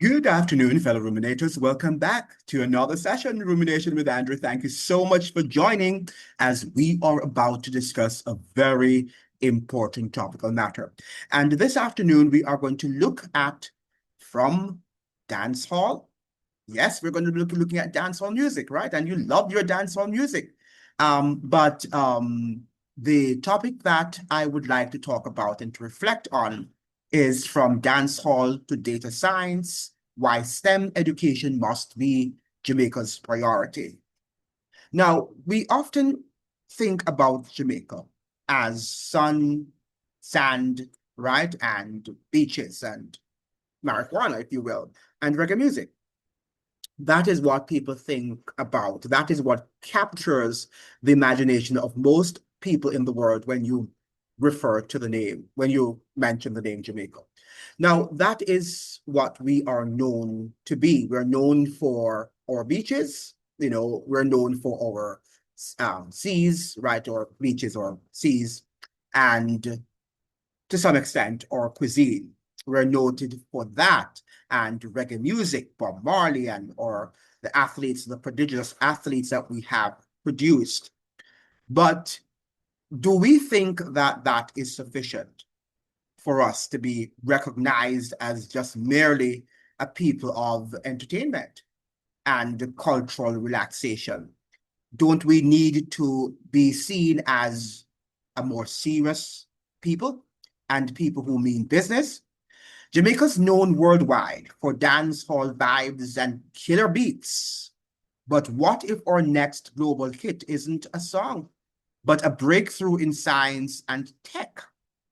Good afternoon, fellow ruminators. Welcome back to another session, Rumination with Andrew. Thank you so much for joining as we are about to discuss a very important topical matter. And this afternoon, we are going to look at from dancehall. Yes, we're going to be looking at dancehall music, right? And you love your dancehall music. But the topic that I would like to talk about and to reflect on is from dancehall to data science, why STEM education must be Jamaica's priority. Now, we often think about Jamaica as sun, sand, right, and beaches and marijuana, if you will, and reggae music. That is what people think about. That is what captures the imagination of most people in the world when you refer to the name, when you mention the name Jamaica. Now, that is what we are known to be. We're known for our beaches, we're known for our seas, right, or beaches or seas, and to some extent, our cuisine. We're noted for that and reggae music, Bob Marley, and or the athletes, the prodigious athletes that we have produced. But do we think that that is sufficient for us to be recognized as just merely a people of entertainment and cultural relaxation? Don't we need to be seen as a more serious people and people who mean business? Jamaica's known worldwide for dancehall vibes and killer beats. But what if our next global hit isn't a song, but a breakthrough in science and tech,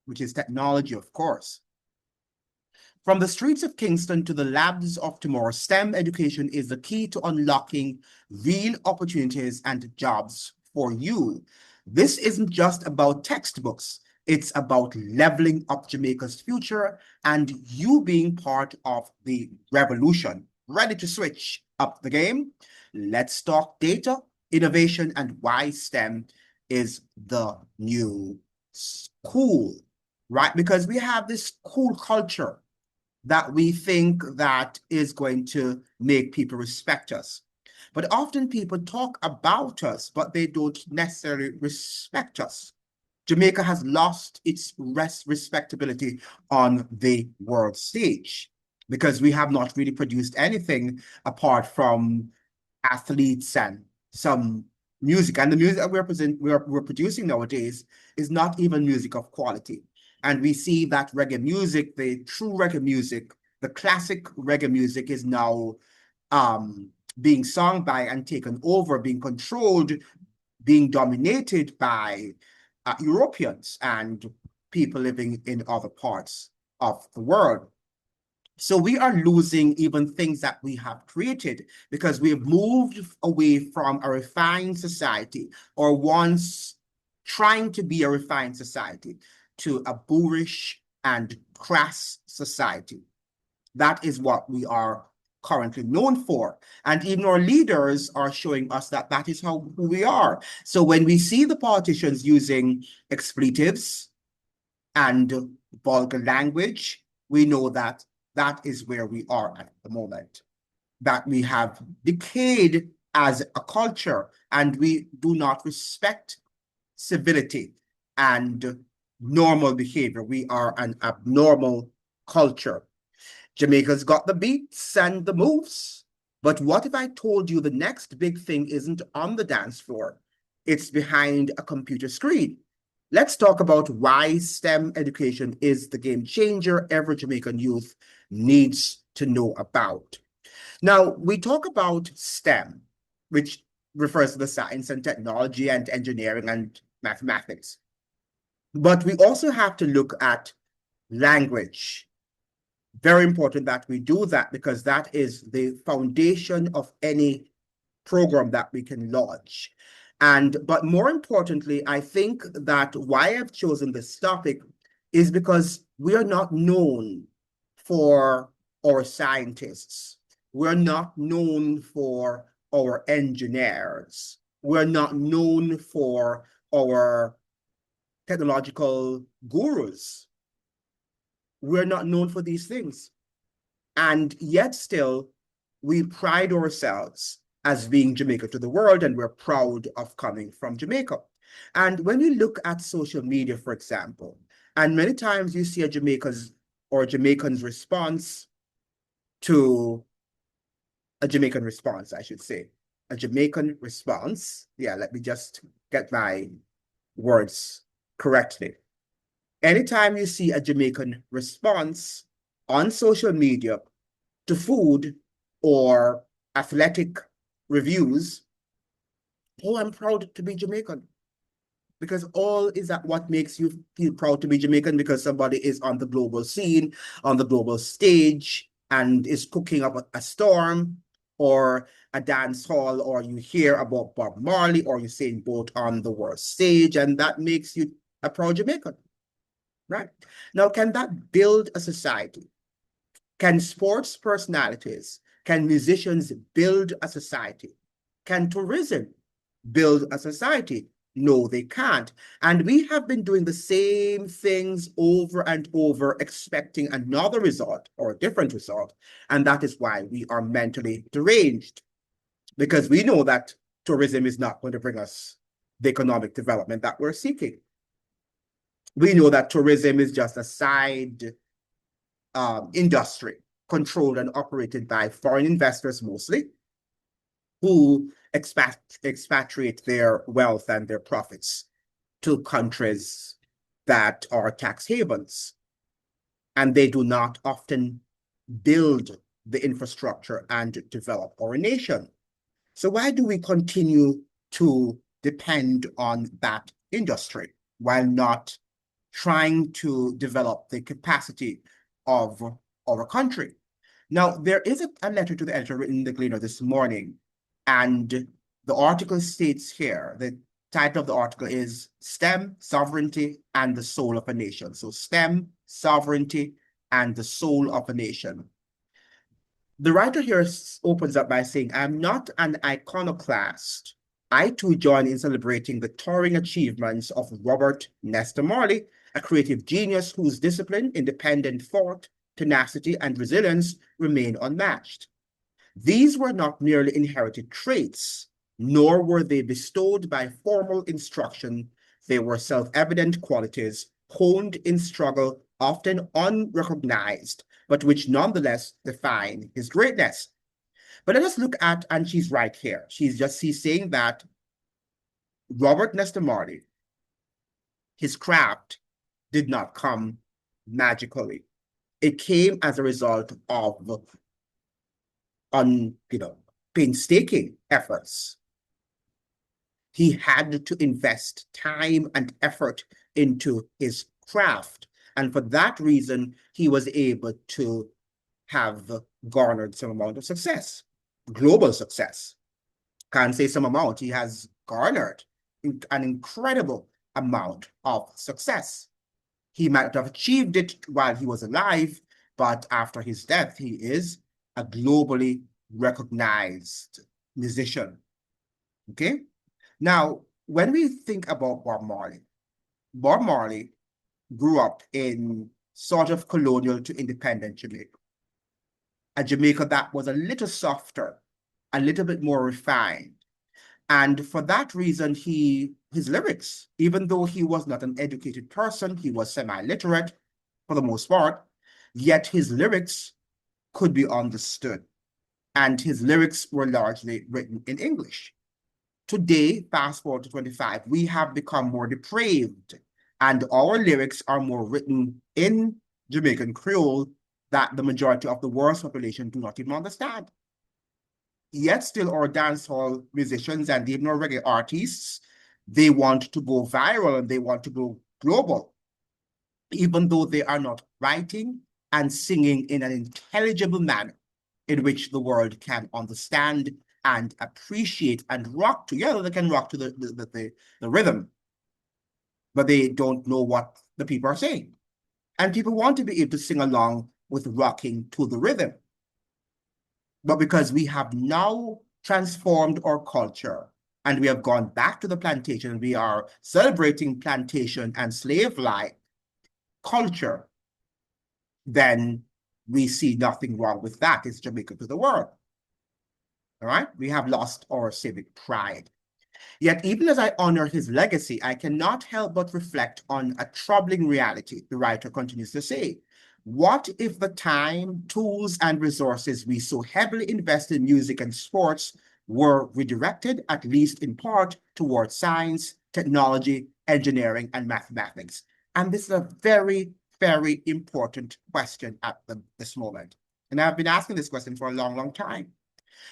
which is technology, of course? From the streets of Kingston to the labs of tomorrow, STEM education is the key to unlocking real opportunities and jobs for you. This isn't just about textbooks. It's about leveling up Jamaica's future and you being part of the revolution. Ready to switch up the game? Let's talk data, innovation, and why STEM is the new school, right? Because we have this cool culture that we think that is going to make people respect us. But often people talk about us, but they don't necessarily respect us. Jamaica has lost its respectability on the world stage because we have not really produced anything apart from athletes and some music. And the music that we're producing nowadays is not even music of quality. And we see that reggae music, the true reggae music, the classic reggae music is now being sung by and taken over, being controlled, being dominated by Europeans and people living in other parts of the world. So we are losing even things that we have created because we have moved away from a refined society, or once trying to be a refined society, to a boorish and crass society. That is what we are currently known for. And even our leaders are showing us that that is who we are. So when we see the politicians using expletives and vulgar language, we know that that is where we are at the moment, that we have decayed as a culture and we do not respect civility and normal behavior. We are an abnormal culture. Jamaica's got the beats and the moves. But what if I told you the next big thing isn't on the dance floor? It's behind a computer screen. Let's talk about why STEM education is the game changer every Jamaican youth needs to know about. Now, we talk about STEM, which refers to the science and technology and engineering and mathematics. But we also have to look at language. Very important that we do that because that is the foundation of any program that we can launch. But more importantly, I think that why I've chosen this topic is because we are not known for our scientists. We're not known for our engineers. We're not known for our technological gurus. We're not known for these things. And yet still, we pride ourselves as being Jamaica to the world, and we're proud of coming from Jamaica. And when you look at social media, for example, and many times you see a Jamaican's response to a Jamaican response, I should say. A Jamaican response. Yeah, let me just get my words correctly. Anytime you see a Jamaican response on social media to food or athletic reviews, oh, I'm proud to be Jamaican. Because all is that what makes you feel proud to be Jamaican, because somebody is on the global scene, on the global stage, and is cooking up a storm or a dance hall, or you hear about Bob Marley, or you sing both on the world stage, and that makes you a proud Jamaican, right? Now, can that build a society? Can sports personalities, can musicians build a society? Can tourism build a society? No, they can't. And we have been doing the same things over and over, expecting another result or a different result. And that is why we are mentally deranged, because we know that tourism is not going to bring us the economic development that we're seeking. We know that tourism is just a side industry controlled and operated by foreign investors mostly, who expatriate their wealth and their profits to countries that are tax havens. And they do not often build the infrastructure and develop our nation. So why do we continue to depend on that industry while not trying to develop the capacity of our country? Now, there is a letter to the editor written in the Gleaner this morning, and the article states here, the title of the article is STEM, Sovereignty, and the Soul of a Nation. So STEM, Sovereignty, and the Soul of a Nation. The writer here opens up by saying, I'm not an iconoclast. I too join in celebrating the towering achievements of Robert Nesta Marley, a creative genius whose discipline, independent thought, tenacity, and resilience remain unmatched. These were not merely inherited traits, nor were they bestowed by formal instruction. They were self-evident qualities, honed in struggle, often unrecognized, but which nonetheless define his greatness. But let us look at, and she's right here, she's saying that Robert Nesta Marley, his craft did not come magically. It came as a result of painstaking efforts. He had to invest time and effort into his craft. And for that reason, he was able to have garnered some amount of success, global success. Can't say some amount, he has garnered an incredible amount of success. He might have achieved it while he was alive, but after his death, he is a globally recognized musician. Okay? Now, when we think about Bob Marley grew up in sort of colonial to independent Jamaica, a Jamaica that was a little softer, a little bit more refined. And for that reason, his lyrics, even though he was not an educated person, he was semi-literate for the most part, yet his lyrics could be understood. And his lyrics were largely written in English. Today, fast forward to 25, we have become more depraved, and our lyrics are more written in Jamaican Creole that the majority of the world's population do not even understand. Yet still our dancehall musicians and even our reggae artists, they want to go viral and they want to go global, even though they are not writing and singing in an intelligible manner in which the world can understand and appreciate and rock to. Yeah, they can rock to the rhythm, but they don't know what the people are saying. And people want to be able to sing along with rocking to the rhythm. But because we have now transformed our culture and we have gone back to the plantation, we are celebrating plantation and slave-like culture, then we see nothing wrong with that. It's Jamaica to the world. All right? We have lost our civic pride. Yet, even as I honor his legacy, I cannot help but reflect on a troubling reality, the writer continues to say. What if the time, tools, and resources we so heavily invest in music and sports were redirected, at least in part, towards science, technology, engineering, and mathematics? And this is a very, very important question at this moment. And I've been asking this question for a long, long time.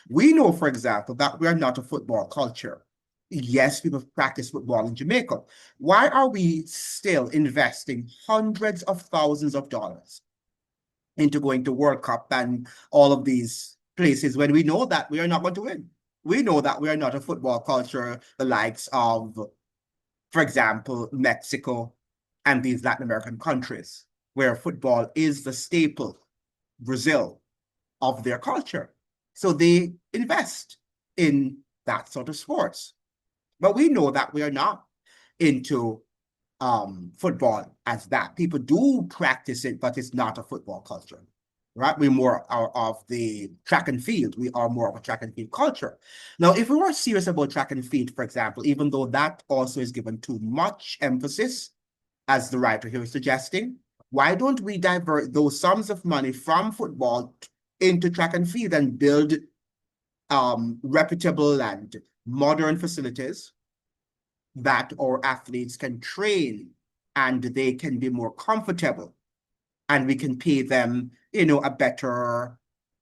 We know, for example, that we are not a football culture. Yes, people practice football in Jamaica. Why are we still investing hundreds of thousands of dollars into going to World Cup and all of these places when we know that we are not going to win? We know that we are not a football culture, the likes of, for example, Mexico and these Latin American countries, where football is the staple, Brazil, of their culture. So they invest in that sort of sports. But we know that we are not into football as that. People do practice it, but it's not a football culture, right? We're more of the track and field. We are more of a track and field culture. Now, if we were serious about track and field, for example, even though that also is given too much emphasis, as the writer here is suggesting, why don't we divert those sums of money from football into track and field and build reputable and modern facilities that our athletes can train and they can be more comfortable, and we can pay them, a better,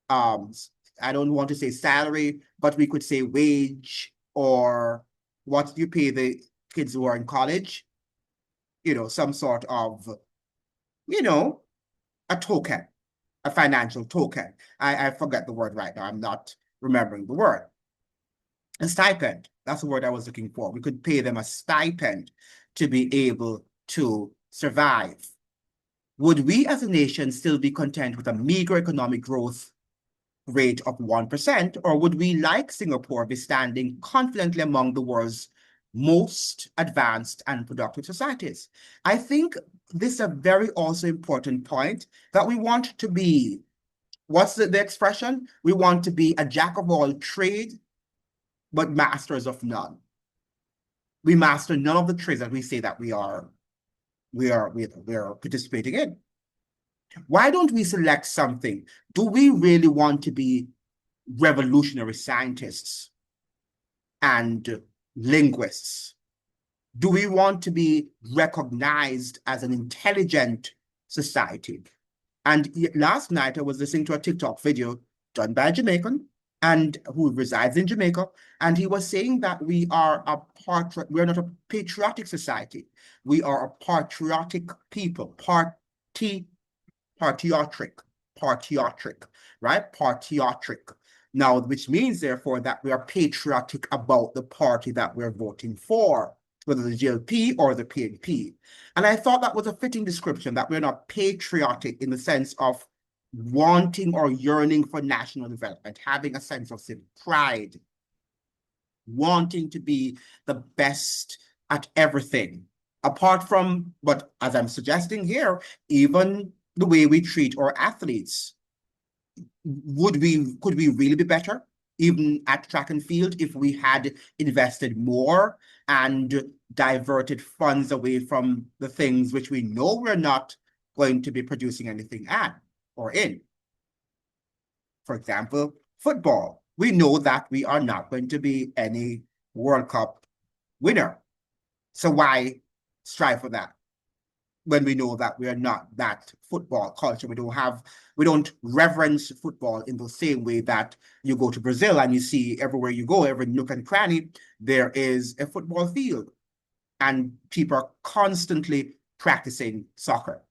I don't want to say salary, but we could say wage, or what do you pay the kids who are in college? Some sort of, a token, a financial token. I forget the word right now. I'm not remembering the word. A stipend. That's the word I was looking for. We could pay them a stipend to be able to survive. Would we as a nation still be content with a meager economic growth rate of 1%, or would we, like Singapore, be standing confidently among the world's most advanced and productive societies? I think this is a very also important point, that we want to be, what's the expression? We want to be a jack of all trades, but masters of none. We master none of the trades that we say that we are participating in. Why don't we select something? Do we really want to be revolutionary scientists and linguists? Do we want to be recognized as an intelligent society? And last night I was listening to a TikTok video done by a Jamaican and who resides in Jamaica, and he was saying that we are not a patriotic society. We are a patriotic people, patriotic, right? Patriotic. Now, which means, therefore, that we are patriotic about the party that we're voting for, whether the GLP or the PNP. And I thought that was a fitting description, that we're not patriotic in the sense of wanting or yearning for national development, having a sense of civic pride, wanting to be the best at everything. Apart from, but as I'm suggesting here, even the way we treat our athletes, could we really be better, even at track and field, if we had invested more and diverted funds away from the things which we know we're not going to be producing anything at or in? For example, football. We know that we are not going to be any World Cup winner. So why strive for that when we know that we are not that football culture? We don't reverence football in the same way that you go to Brazil and you see everywhere you go, every nook and cranny, there is a football field and people are constantly practicing soccer.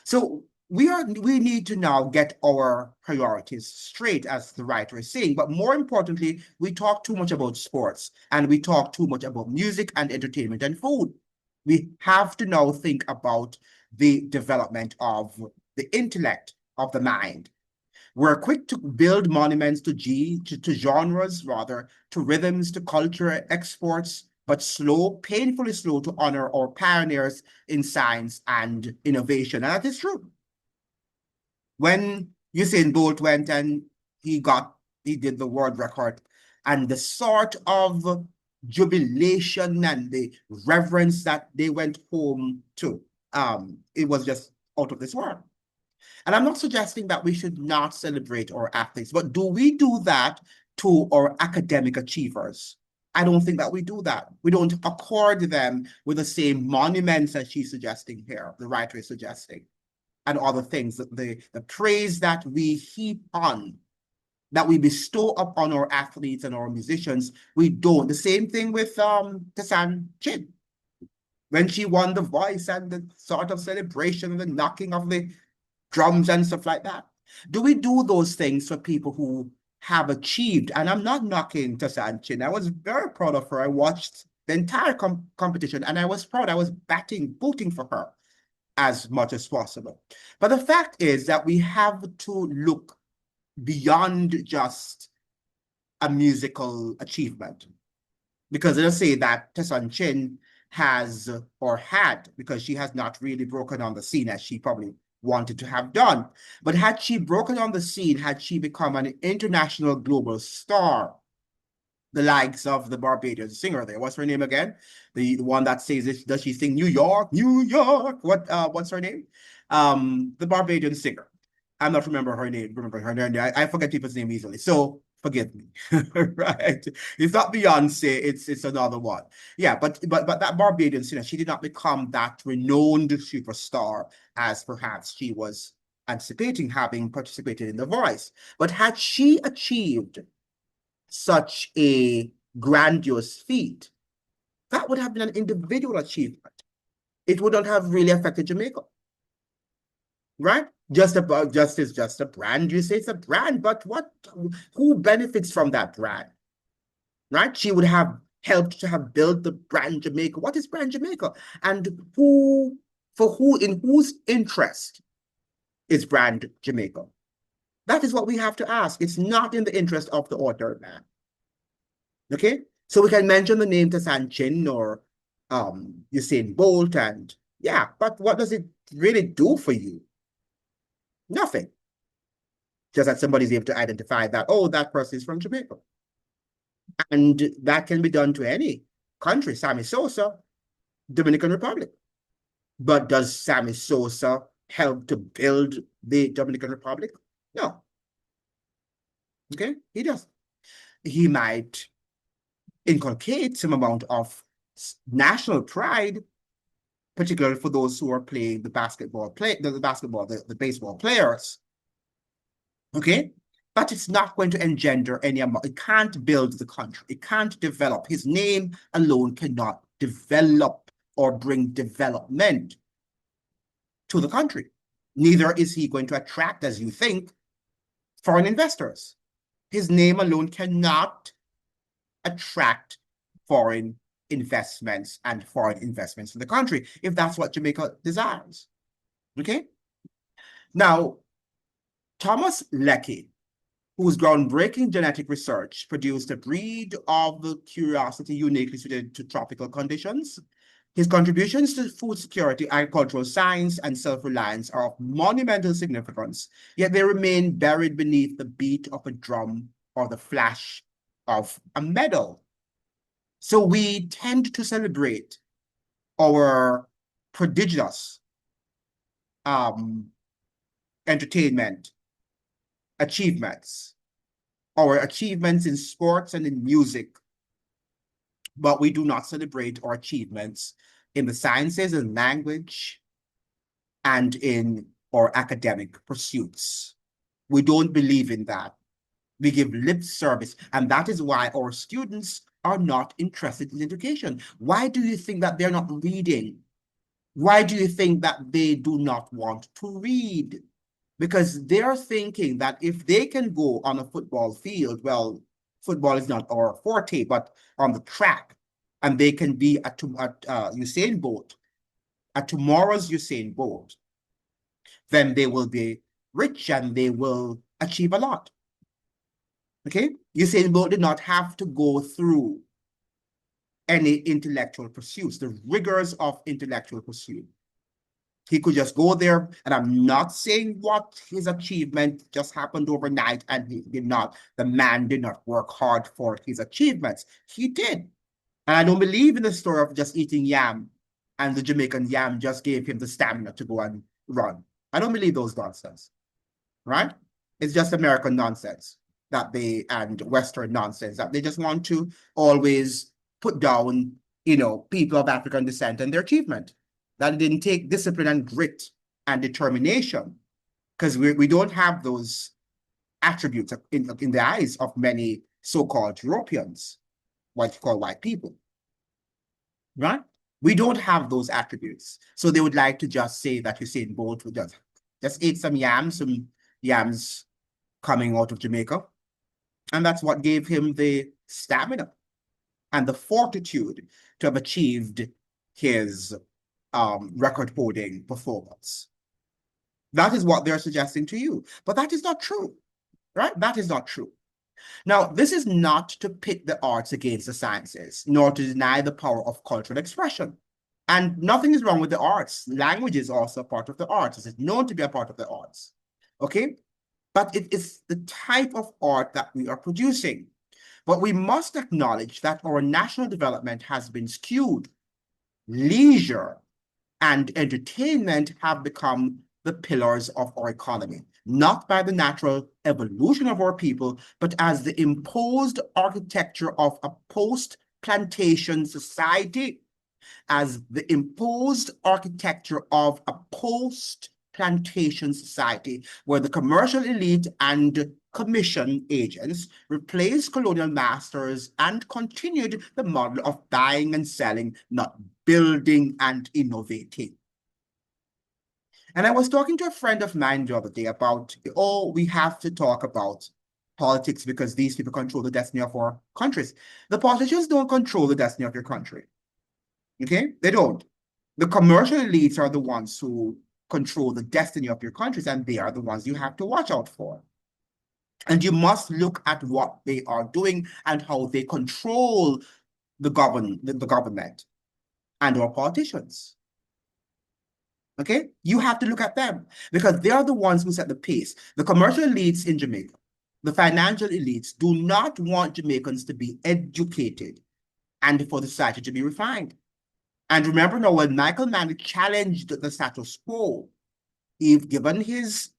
So we need to now get our priorities straight, as the writer is saying. But more importantly, we talk too much about sports and we talk too much about music and entertainment and food. We have to now think about the development of the intellect, of the mind. We're quick to build monuments to genres, rather, to rhythms, to culture exports, but painfully slow to honor our pioneers in science and innovation. And that is true. When Usain Bolt went and he did the world record, and the sort of jubilation and the reverence that they went home to, it was just out of this world. And I'm not suggesting that we should not celebrate our athletes, but do we do that to our academic achievers? I don't think that we do that. We don't accord them with the same monuments that she's suggesting here, the writer is suggesting, and other things, the praise that we heap on, that we bestow upon our athletes and our musicians, we don't. The same thing with Tasan Chin. When she won The Voice and the sort of celebration, the knocking of the drums and stuff like that. Do we do those things for people who have achieved? And I'm not knocking Tasan Chin. I was very proud of her. I watched the entire competition and I was proud. I was booting for her as much as possible. But the fact is that we have to look beyond just a musical achievement. Because let's say that Tasan Chin has or had, because she has not really broken on the scene as she probably wanted to have done. But had she broken on the scene, had she become an international global star, the likes of the Barbadian singer there, what's her name again? The one that says it, does she sing New York, New York? What's her name? The Barbadian singer. I'm not remember her name. I forget people's name easily. So forgive me. Right. It's not Beyonce, it's another one. Yeah, but that Barbadian singer, she did not become that renowned superstar as perhaps she was anticipating, having participated in The Voice. But had she achieved such a grandiose feat, that would have been an individual achievement. It wouldn't have really affected Jamaica. Right? Just it's just a brand. You say it's a brand, but who benefits from that brand? Right? She would have helped to have built the brand Jamaica. What is brand Jamaica? And in whose interest is brand Jamaica? That is what we have to ask. It's not in the interest of the author, man. Okay? So we can mention the name Tasan Chin or Usain Bolt, and yeah, but what does it really do for you? Nothing. Just that somebody's able to identify that, oh, that person is from Jamaica. And that can be done to any country. Sammy Sosa, Dominican Republic. But does Sammy Sosa help to build the Dominican Republic? No. Okay, he does. He might inculcate some amount of national pride, particularly for those who are playing the baseball players. Okay? But it's not going to engender any amount. It can't build the country. It can't develop. His name alone cannot develop or bring development to the country. Neither is he going to attract, as you think, foreign investors. His name alone cannot attract foreign investments and foreign investments in the country, if that's what Jamaica desires. Okay? Now, Thomas Leckie, whose groundbreaking genetic research produced a breed of curiosity uniquely suited to tropical conditions. His contributions to food security, agricultural science, and self-reliance are of monumental significance, yet they remain buried beneath the beat of a drum or the flash of a medal. So we tend to celebrate our prodigious entertainment achievements, our achievements in sports and in music, but we do not celebrate our achievements in the sciences and language and in our academic pursuits. We don't believe in that. We give lip service, and that is why our students are not interested in education. Why do you think that they're not reading? Why do you think that they do not want to read? Because they're thinking that if they can go on a football field, well, football is not our forte, but on the track, and they can be at Usain Bolt, at tomorrow's Usain Bolt, then they will be rich and they will achieve a lot. Okay? Usain Bolt did not have to go through any intellectual pursuits, the rigors of intellectual pursuit. He could just go there, and I'm not saying what his achievement just happened overnight, and he did not. The man did not work hard for his achievements. He did. And I don't believe in the story of just eating yam and the Jamaican yam just gave him the stamina to go and run. I don't believe those nonsense, right? It's just American nonsense that they and Western nonsense that they just want to always put down, people of African descent and their achievement. That it didn't take discipline and grit and determination, because we don't have those attributes in the eyes of many so-called Europeans, what you call white people, right? We don't have those attributes. So they would like to just say that Usain Bolt would just ate some yams coming out of Jamaica. And that's what gave him the stamina and the fortitude to have achieved his record-holding performance. That is what they're suggesting to you. But that is not true, right? That is not true. Now, this is not to pit the arts against the sciences, nor to deny the power of cultural expression. And nothing is wrong with the arts. Language is also a part of the arts. It is known to be a part of the arts. Okay? But it is the type of art that we are producing. But we must acknowledge that our national development has been skewed. Leisure and entertainment have become the pillars of our economy, not by the natural evolution of our people, but as the imposed architecture of a post-plantation society, as the imposed architecture of a post-plantation society, where the commercial elite and commission agents replaced colonial masters and continued the model of buying and selling, not building and innovating. And I was talking to a friend of mine the other day about, we have to talk about politics because these people control the destiny of our countries. The politicians don't control the destiny of your country. Okay? They don't. The commercial elites are the ones who control the destiny of your countries, and they are the ones you have to watch out for. And you must look at what they are doing and how they control the government and our politicians. Okay? You have to look at them because they are the ones who set the pace. The commercial elites in Jamaica, the financial elites, do not want Jamaicans to be educated and for the society to be refined. And remember now, when Michael Mann challenged the status quo, given his,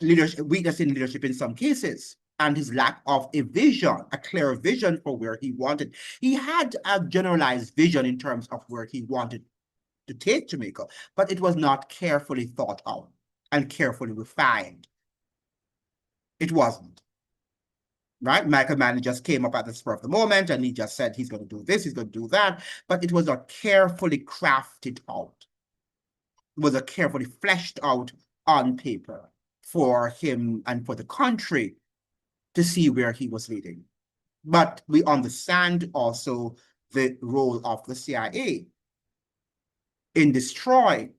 leadership, weakness in leadership in some cases, and his lack of a vision, a clear vision for where he wanted. He had a generalized vision in terms of where he wanted to take Jamaica, but it was not carefully thought out and carefully refined. It wasn't. Right? Michael Mann just came up at the spur of the moment and he just said he's going to do this, he's going to do that, but it was not carefully crafted out. It was a carefully fleshed out on paper for him and for the country to see where he was leading. But we understand also the role of the CIA in destroying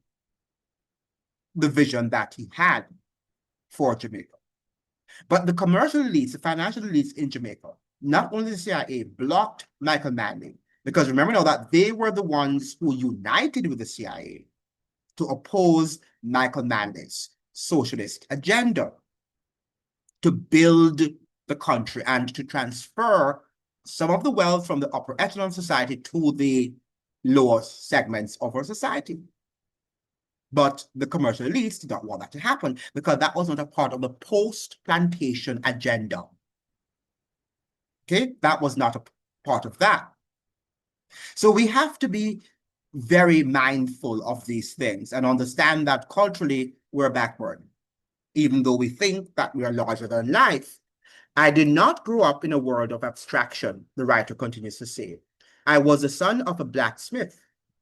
the vision that he had for Jamaica. But the commercial elites, the financial elites in Jamaica, not only the CIA, blocked Michael Manley, because remember now that they were the ones who united with the CIA to oppose Michael Manley's socialist agenda, to build the country and to transfer some of the wealth from the upper echelon society to the lower segments of our society. But the commercial elites did not want that to happen because that was not a part of the post-plantation agenda. Okay, that was not a part of that. So we have to be very mindful of these things and understand that culturally we're backward, even though we think that we are larger than life. I did not grow up in a world of abstraction, the writer continues to say. I was the son of a blacksmith.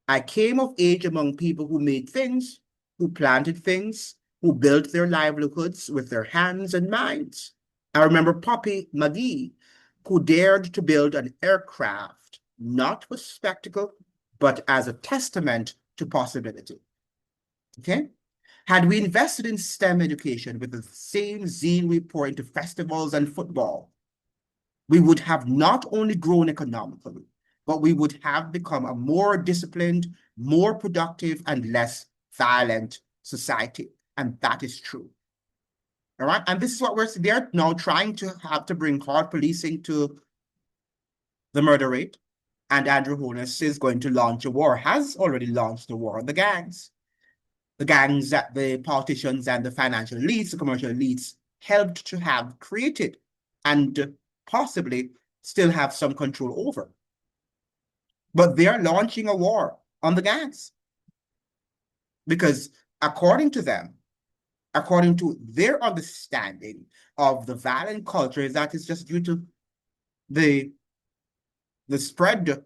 I came of age among people who made things, who planted things, who built their livelihoods with their hands and minds. I remember Poppy McGee, who dared to build an aircraft, not for spectacle, but as a testament to possibility. Okay? Had we invested in STEM education with the same zeal we pour into festivals and football, we would have not only grown economically, but we would have become a more disciplined, more productive, and less violent society. And that is true. All right. And this is what they're now trying to have to bring hard policing to the murder rate. And Andrew Holness is going to launch a war, has already launched a war on the gangs. The gangs that the politicians and the financial elites, the commercial elites helped to have created and possibly still have some control over. But they are launching a war on the gangs. Because according to them, according to their understanding of the violent culture, that is just due to the spread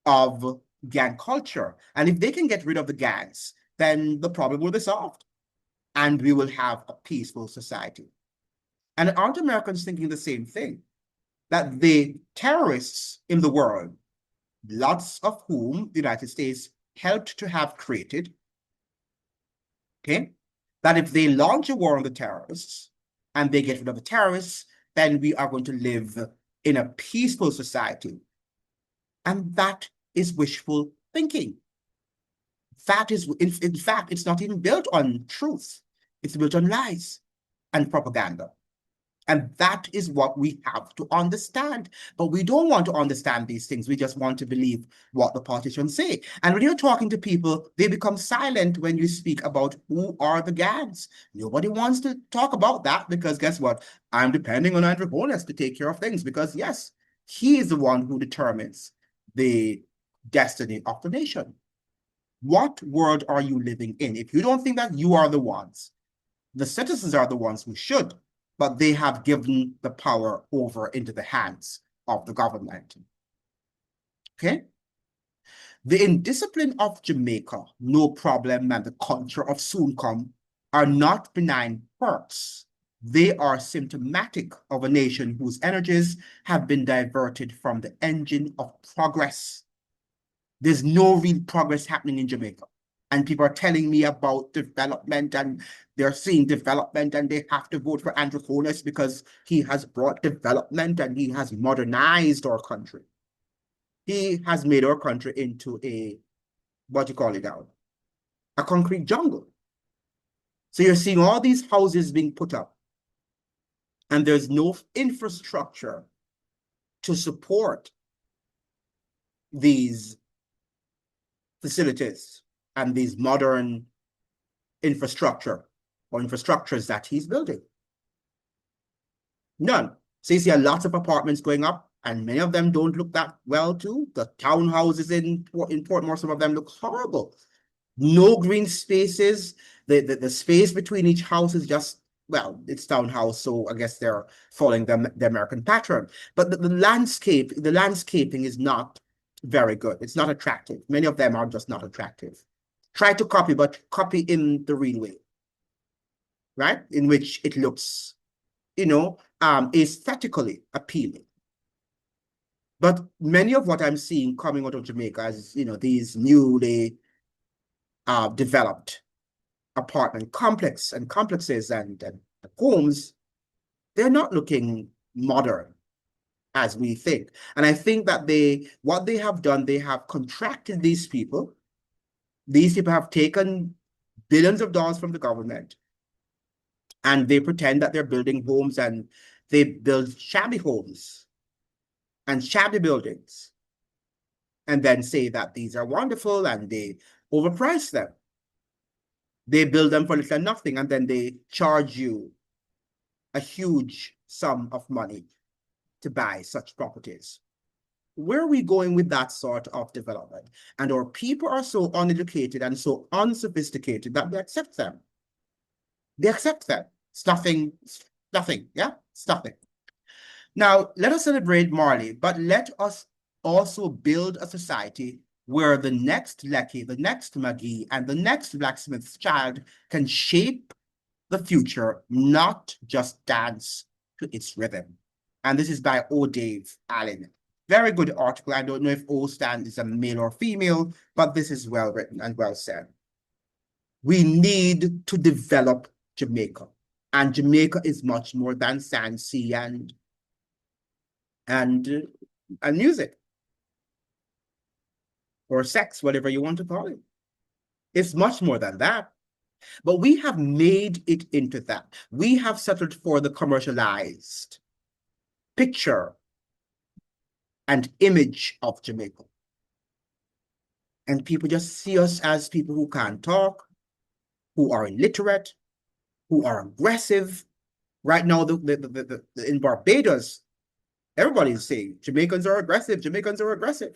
of gang culture. And if they can get rid of the gangs, then the problem will be solved. And we will have a peaceful society. And aren't Americans thinking the same thing? That the terrorists in the world, lots of whom the United States helped to have created, okay, that if they launch a war on the terrorists and they get rid of the terrorists, then we are going to live in a peaceful society. And that is wishful thinking. That is, in fact, it's not even built on truth. It's built on lies and propaganda. And that is what we have to understand. But we don't want to understand these things. We just want to believe what the politicians say. And when you're talking to people, they become silent when you speak about who are the gangs. Nobody wants to talk about that because guess what? I'm depending on Andrew Holness to take care of things because, yes, he is the one who determines the destiny of the nation. What world are you living in? If you don't think that you are the ones, the citizens are the ones who should, but they have given the power over into the hands of the government. Okay? The indiscipline of Jamaica, no problem, and the culture of soon come are not benign quirks. They are symptomatic of a nation whose energies have been diverted from the engine of progress. There's no real progress happening in Jamaica. And people are telling me about development and they're seeing development and they have to vote for Andrew Holness because he has brought development and he has modernized our country. He has made our country into a, what do you call it now? A concrete jungle. So you're seeing all these houses being put up and there's no infrastructure to support these facilities and these modern infrastructure or infrastructures that he's building. None. So you see a lot of apartments going up, and many of them don't look that well too. The townhouses in Portmore, some of them look horrible. No green spaces. The space between each house is just, well, it's townhouse, so I guess they're following the American pattern. But the landscaping is not very good. It's not attractive. Many of them are just not attractive. Try to copy, but copy in the real way, right? In which it looks, aesthetically appealing. But many of what I'm seeing coming out of Jamaica is, these newly developed apartment complexes and homes, they're not looking modern as we think. And I think that what they have done, they have contracted these people. These people have taken billions of dollars from the government and they pretend that they're building homes and they build shabby homes and shabby buildings and then say that these are wonderful and they overprice them. They build them for little or nothing and then they charge you a huge sum of money to buy such properties. Where are we going with that sort of development? And our people are so uneducated and so unsophisticated that they accept them. They accept them. Stuffing, yeah? Stuffing. Now, let us celebrate Marley, but let us also build a society where the next Lecky, the next McGee, and the next blacksmith's child can shape the future, not just dance to its rhythm. And this is by O. Dave Allen. Very good article. I don't know if O stand is a male or female, but this is well written and well said. We need to develop Jamaica. And Jamaica is much more than sand, sea, and music. Or sex, whatever you want to call it. It's much more than that. But we have made it into that. We have settled for the commercialized picture and image of Jamaica. And people just see us as people who can't talk, who are illiterate, who are aggressive. Right now, in Barbados, everybody's saying Jamaicans are aggressive, Jamaicans are aggressive.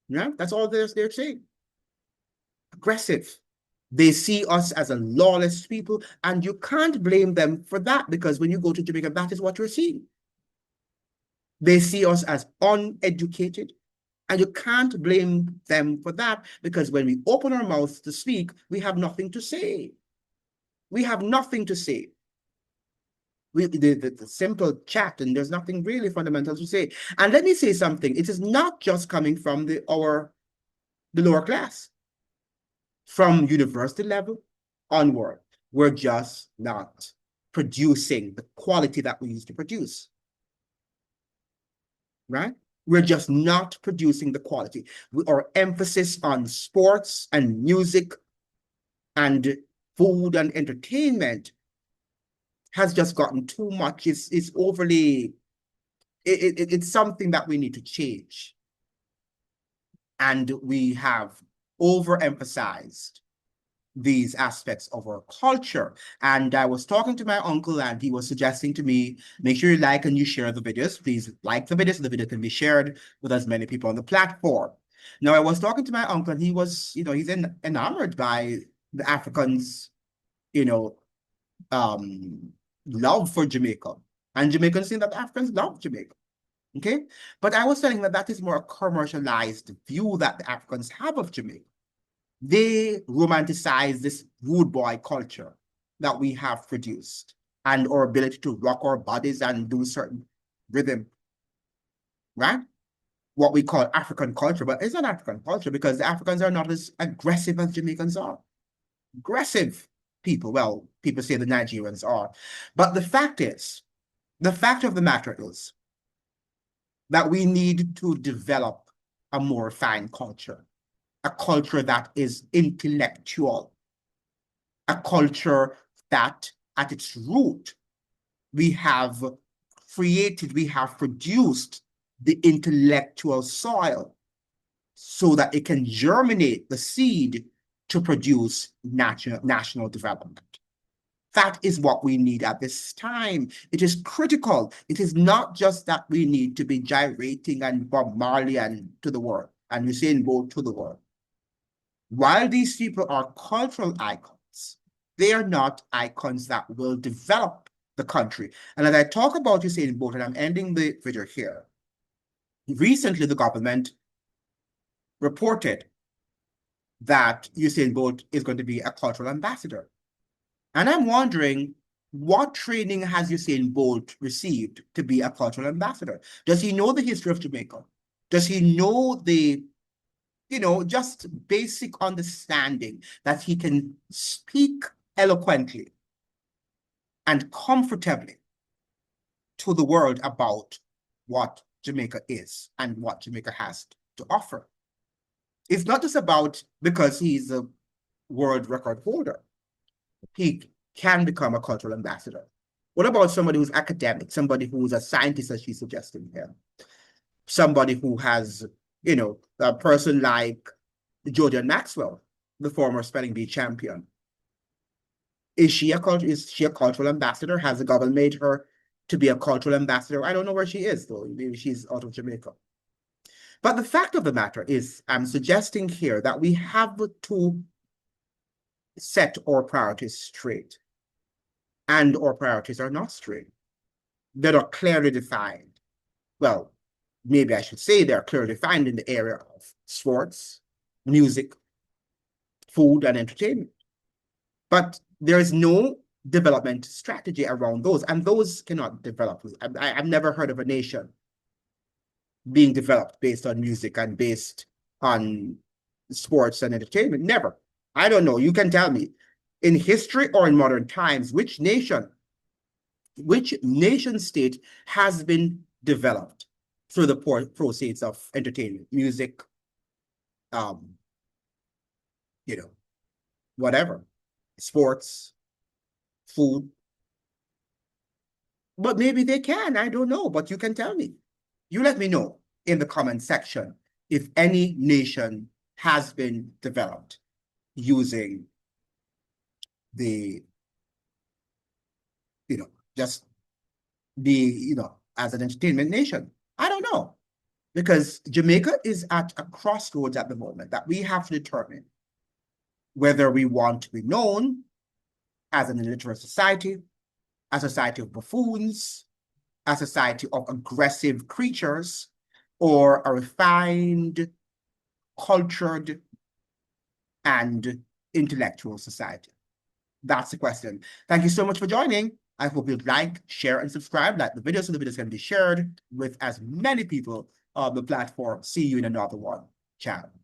Yeah, that's all they're saying. Aggressive. They see us as a lawless people, and you can't blame them for that because when you go to Jamaica, that is what you're seeing. They see us as uneducated, and you can't blame them for that because when we open our mouths to speak, we have nothing to say. We have nothing to say. The simple chat, and there's nothing really fundamental to say. And let me say something. It is not just coming from the lower class. From university level onward, we're just not producing the quality that we used to produce. Right? We're just not producing the quality. Our emphasis on sports and music and food and entertainment has just gotten too much. It's overly, it's something that we need to change. And we have overemphasized these aspects of our culture. And I was talking to my uncle and he was suggesting to me, make sure you like and you share the videos. Please like the videos so the video can be shared with as many people on the platform. Now, I was talking to my uncle and he was, he's enamored by the Africans, love for Jamaica. And Jamaicans think that Africans love Jamaica. Okay? But I was telling him that that is more a commercialized view that the Africans have of Jamaica. They romanticize this rude boy culture that we have produced and our ability to rock our bodies and do certain rhythm, right? What we call African culture, but it's not African culture because the Africans are not as aggressive as Jamaicans are. Aggressive people, well, people say the Nigerians are. But the fact of the matter is that we need to develop a more refined culture, a culture that is intellectual, a culture that at its root, we have produced the intellectual soil so that it can germinate the seed to produce national development. That is what we need at this time. It is critical. It is not just that we need to be gyrating and Bob Marley and to the world, and Usain Bolt to the world. While these people are cultural icons, they are not icons that will develop the country. And as I talk about Usain Bolt, and I'm ending the video here, recently the government reported that Usain Bolt is going to be a cultural ambassador. And I'm wondering, what training has Usain Bolt received to be a cultural ambassador? Does he know the history of Jamaica? Does he know the, just basic understanding that he can speak eloquently and comfortably to the world about what Jamaica is and what Jamaica has to offer? It's not just about because he's a world record holder. He can become a cultural ambassador. What about somebody who's academic, somebody who's a scientist, as she's suggesting here? Somebody who has, a person like Jordan Maxwell, the former spelling bee champion. Is she a cultural ambassador? Has the government made her to be a cultural ambassador? I don't know where she is, though. Maybe she's out of Jamaica. But the fact of the matter is, I'm suggesting here that we have to set our priorities straight. And our priorities are not straight. They're not clearly defined. Well, maybe I should say they're clearly defined in the area of sports, music, food, and entertainment. But there is no development strategy around those, and those cannot develop. I've never heard of a nation being developed based on music and based on sports and entertainment. Never. I don't know. You can tell me. In history or in modern times, which nation state has been developed through the proceeds of entertainment, music, you know, whatever, sports, food. But maybe they can, I don't know, but you can tell me. You let me know in the comment section if any nation has been developed using the, just the, as an entertainment nation. I don't know. Because Jamaica is at a crossroads at the moment that we have to determine whether we want to be known as an illiterate society, a society of buffoons, a society of aggressive creatures, or a refined, cultured, and intellectual society. That's the question. Thank you so much for joining. I hope you'd like, share, and subscribe. Like the video so the videos can be shared with as many people on the platform. See you in another one. Ciao.